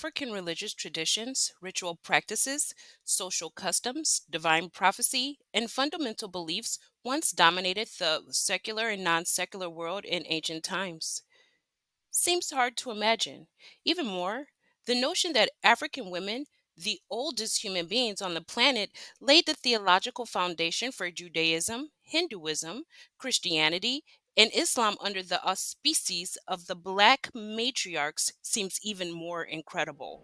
African religious traditions, ritual practices, social customs, divine prophecy, and fundamental beliefs once dominated the secular and non secular world in ancient times. Seems hard to imagine. Even more, the notion that African women, the oldest human beings on the planet, laid the theological foundation for Judaism, Hinduism, Christianity, and Islam under the auspices of the Black matriarchs seems even more incredible.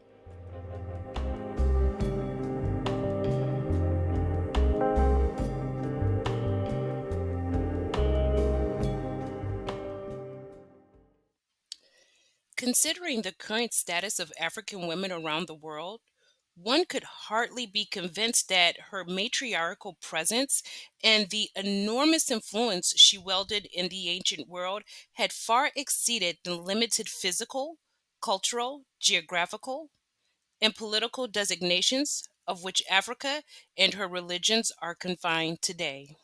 Considering the current status of African women around the world, one could hardly be convinced that her matriarchal presence and the enormous influence she wielded in the ancient world had far exceeded the limited physical, cultural, geographical, and political designations of which Africa and her religions are confined today.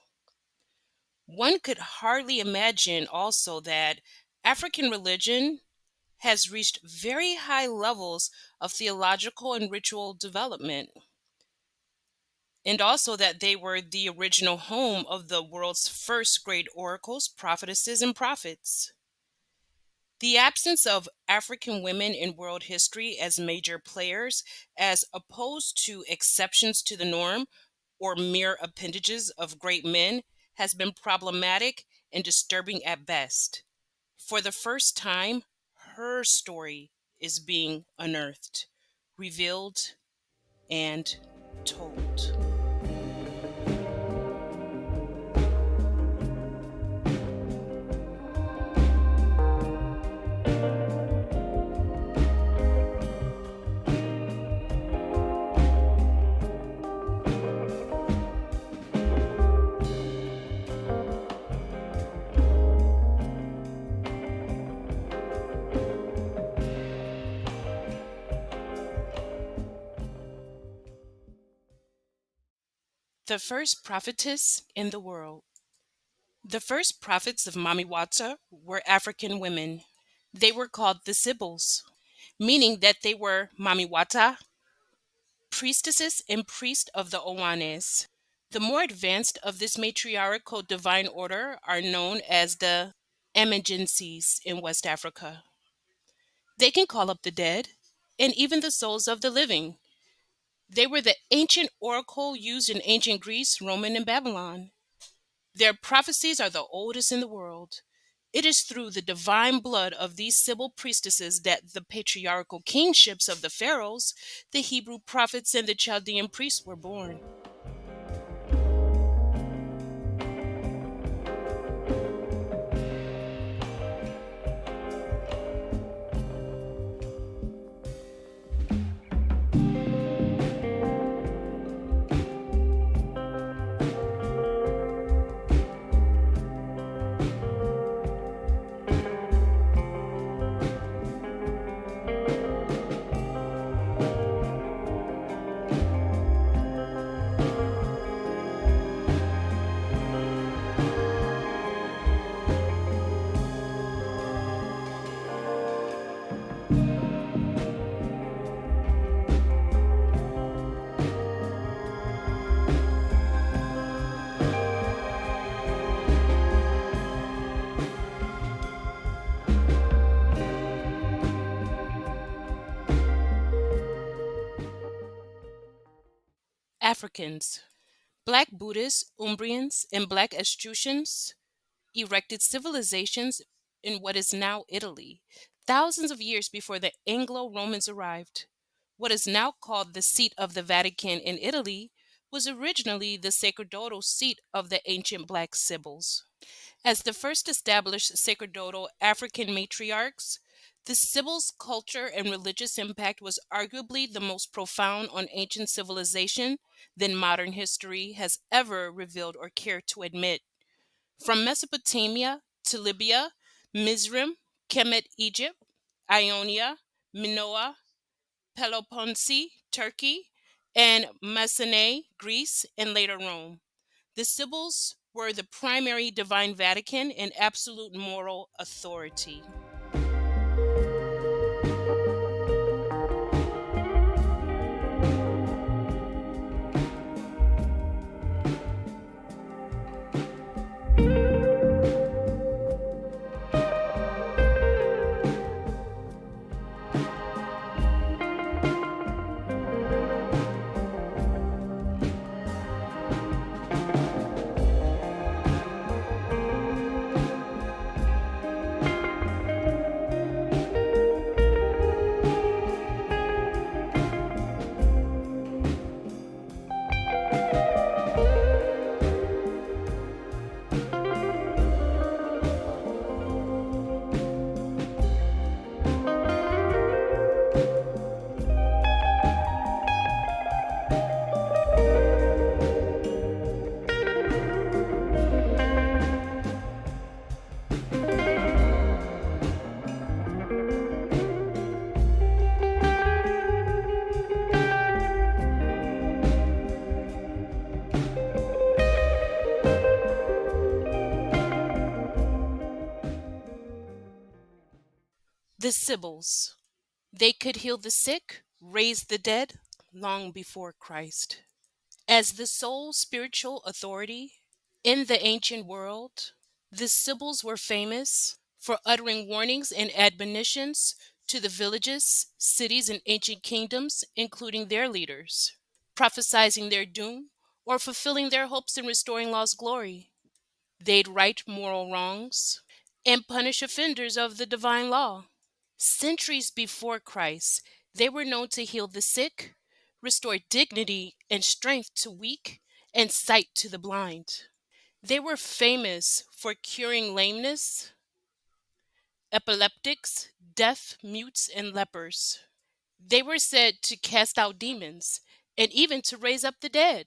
One could hardly imagine also that African religion has reached very high levels of theological and ritual development, and also that they were the original home of the world's first great oracles, prophetesses, and prophets. The absence of African women in world history as major players, as opposed to exceptions to the norm or mere appendages of great men, has been problematic and disturbing at best. For the first time, her story is being unearthed, revealed, and told. The first prophetess in the world. The first prophets of Mami Wata were African women. They were called the Sibyls, meaning that they were Mami Wata, priestesses and priest of the Owanes. The more advanced of this matriarchal divine order are known as the emergencies in West Africa. They can call up the dead and even the souls of the living. They were the ancient oracle used in ancient Greece, Roman, and Babylon. Their prophecies are the oldest in the world. It is through the divine blood of these Sibyl priestesses that the patriarchal kingships of the pharaohs, the Hebrew prophets, and the Chaldean priests were born. Africans. Black Buddhists, Umbrians, and Black Etruscans erected civilizations in what is now Italy, thousands of years before the Anglo Romans arrived. What is now called the seat of the Vatican in Italy was originally the sacerdotal seat of the ancient Black Sibyls. As the first established sacerdotal African matriarchs, the Sibyls' culture and religious impact was arguably the most profound on ancient civilization than modern history has ever revealed or cared to admit. From Mesopotamia to Libya, Mizraim, Kemet, Egypt, Ionia, Minoa, Peloponnese, Turkey, and Mycenae, Greece, and later Rome. The Sibyls were the primary divine Vatican and absolute moral authority. The Sibyls. They could heal the sick, raise the dead long before Christ. As the sole spiritual authority in the ancient world, the Sibyls were famous for uttering warnings and admonitions to the villages, cities, and ancient kingdoms, including their leaders, prophesizing their doom or fulfilling their hopes in restoring lost glory. They'd right moral wrongs and punish offenders of the divine law. Centuries before Christ, they were known to heal the sick, restore dignity and strength to weak, and sight to the blind. They were famous for curing lameness, epileptics, deaf, mutes, and lepers. They were said to cast out demons and even to raise up the dead.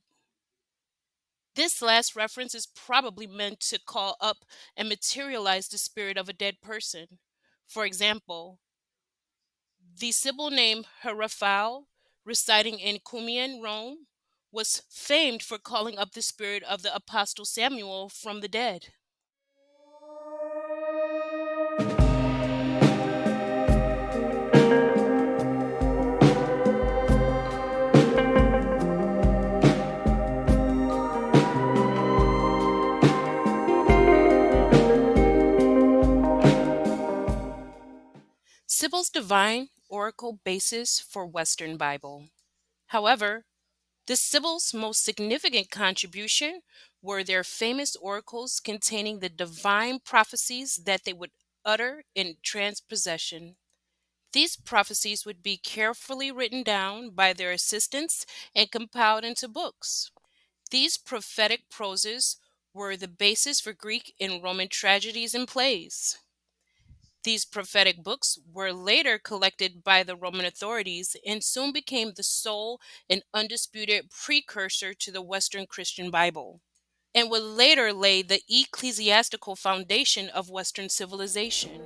This last reference is probably meant to call up and materialize the spirit of a dead person. For example, the Sibyl named Hierophile, residing in Cumian, Rome, was famed for calling up the spirit of the apostle Samuel from the dead. Sibyl's divine oracle basis for Western Bible. However, the Sibyls' most significant contribution were their famous oracles containing the divine prophecies that they would utter in transpossession. These prophecies would be carefully written down by their assistants and compiled into books. These prophetic proses were the basis for Greek and Roman tragedies and plays. These prophetic books were later collected by the Roman authorities and soon became the sole and undisputed precursor to the Western Christian Bible, and would later lay the ecclesiastical foundation of Western civilization.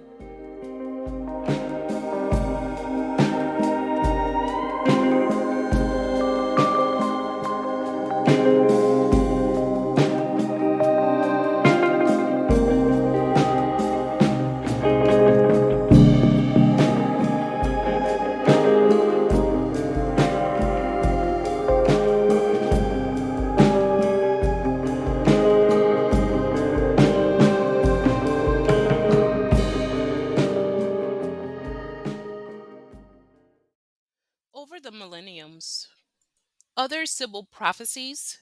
Over the millenniums, other Sibyl prophecies,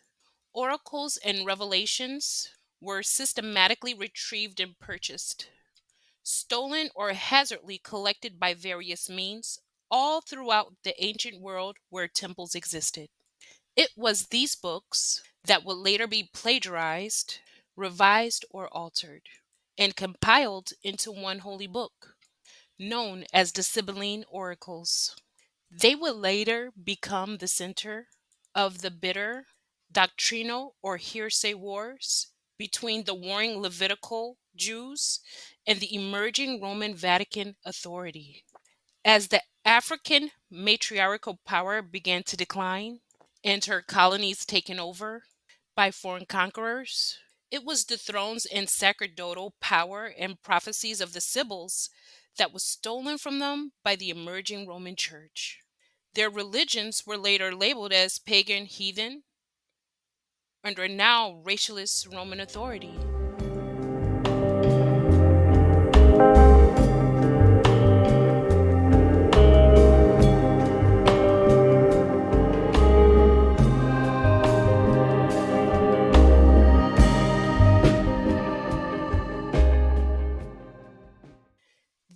oracles, and revelations were systematically retrieved and purchased, stolen or haphazardly collected by various means, all throughout the ancient world where temples existed. It was these books that would later be plagiarized, revised, or altered, and compiled into one holy book, known as the Sibylline Oracles. They would later become the center of the bitter doctrinal or hearsay wars between the warring Levitical Jews and the emerging Roman Vatican authority. As the African matriarchal power began to decline and her colonies taken over by foreign conquerors, it was the thrones and sacerdotal power and prophecies of the Sibyls that was stolen from them by the emerging Roman Church. Their religions were later labeled as pagan heathen under now racialist Roman authority.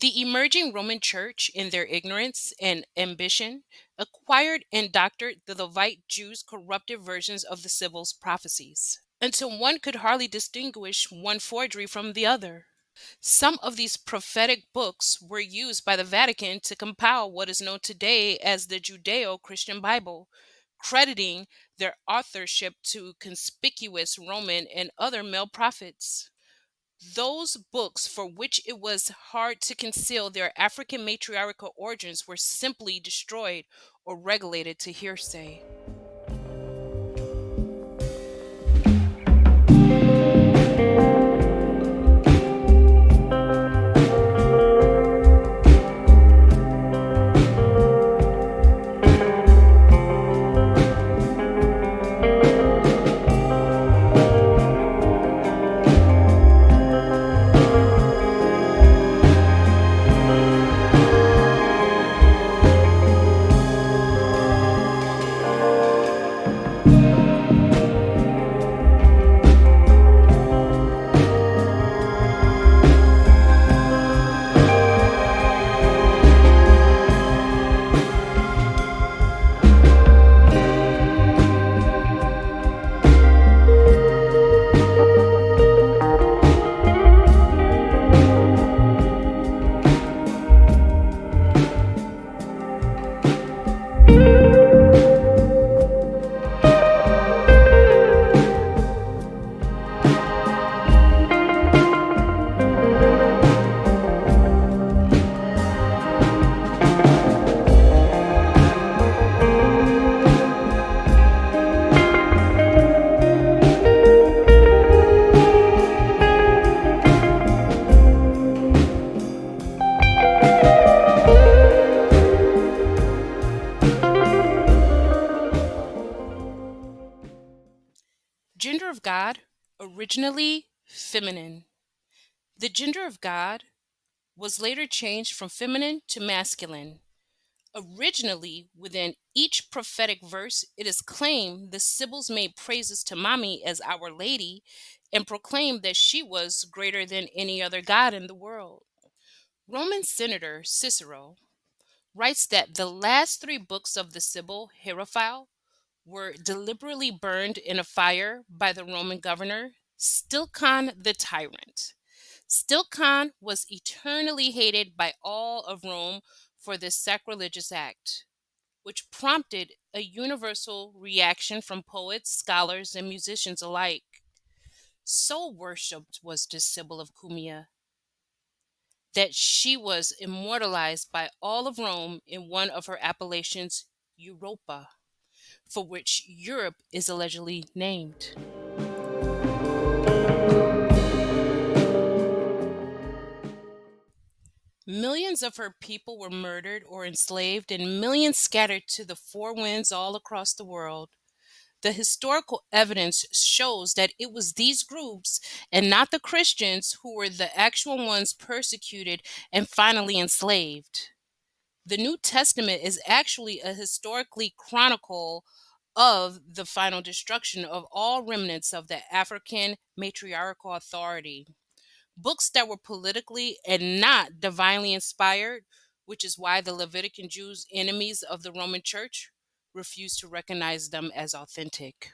The emerging Roman Church, in their ignorance and ambition, acquired and doctored the Levite Jews' corrupted versions of the Sibyl's prophecies, until one could hardly distinguish one forgery from the other. Some of these prophetic books were used by the Vatican to compile what is known today as the Judeo-Christian Bible, crediting their authorship to conspicuous Roman and other male prophets. Those books for which it was hard to conceal their African matriarchal origins were simply destroyed or relegated to hearsay. Originally feminine. The gender of God was later changed from feminine to masculine. Originally, within each prophetic verse, it is claimed the Sibyls made praises to Mami as Our Lady and proclaimed that she was greater than any other god in the world. Roman senator Cicero writes that the last three books of the Sibyl Hierophile were deliberately burned in a fire by the Roman governor Stilcon the tyrant. Stilcon was eternally hated by all of Rome for this sacrilegious act, which prompted a universal reaction from poets, scholars, and musicians alike. So worshipped was this Sibyl of Cumia that she was immortalized by all of Rome in one of her appellations, Europa, for which Europe is allegedly named. Millions of her people were murdered or enslaved, and millions scattered to the four winds all across the world. The historical evidence shows that it was these groups and not the Christians who were the actual ones persecuted and finally enslaved. The New Testament is actually a historically chronicle of the final destruction of all remnants of the African matriarchal authority. Books that were politically and not divinely inspired, which is why the Levitican Jews, enemies of the Roman Church, refused to recognize them as authentic.